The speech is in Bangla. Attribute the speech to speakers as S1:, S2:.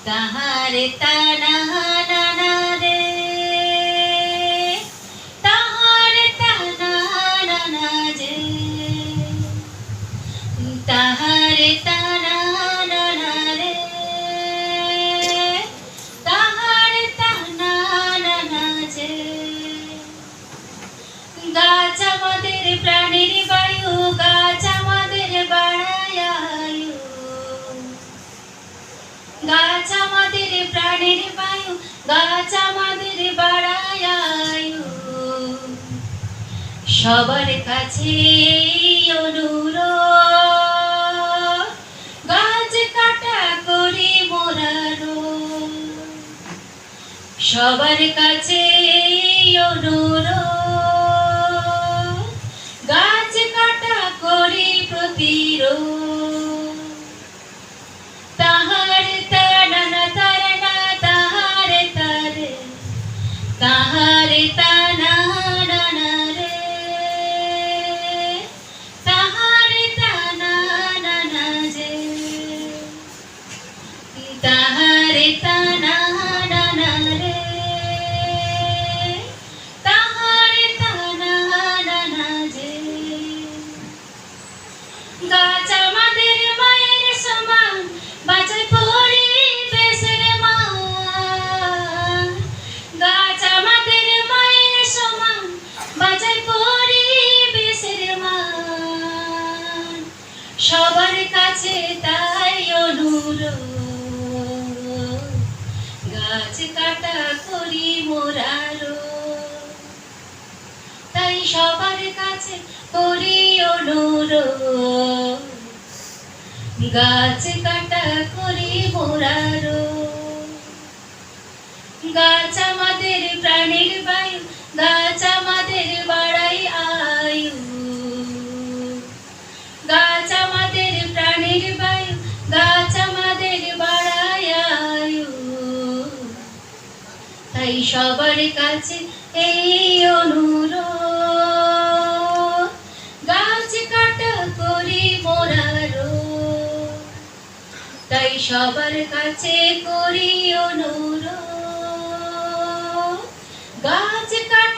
S1: তাহারে তানা না না রে, তাহারে তানা না না যে, তাহারে তানা না না রে, তাহারে তানা না না যে। গাছ আমাদের প্রাণের বায়ু, গাছ আমাদের বাড়ায় আয়ু, গাছ আমাদের প্রাণের বায়ু, গাছ আমাদের বাড়ায় আয়ু। সবার কাছে অনুরোধ, গাছ কাটা করি মোরা রোজ। সবার কাছে অনুরোধ, গাছ কাটা করি প্রতিরোধ। তাহারে তানা না তারা, তাহারে তারে, তাহারে তানা না না রে, তাহারে তানা না না যে, তাহারে তানা না না রে, তাহারে তানা না না যে। গাছ আমাদের মায়ের সমান, বাঁচায় পরিবেশের মান। গাছ আমাদের মায়ের সমান, বাঁচায় পরিবেশের মান। সবার কাছে তাই অনুরোধ, গাছ কাটা করি মোরা রোজ। তাই সবার কাছে করি অনুরোধ, গাছ কাটা করি মোরা রোজ। গাছ আমাদের প্রাণের বায়ু, গাছ আমাদের বাড়ায় আয়ু, গাছ আমাদের প্রাণের বায়ু, গাছ আমাদের বাড়ায় আয়ু। তাই সবার কাছে এই অনুরোধ, গাছ কাটা করি মোরা রোজ। তাই সবার কাছে করি অনুরোধ, গাছ কাটা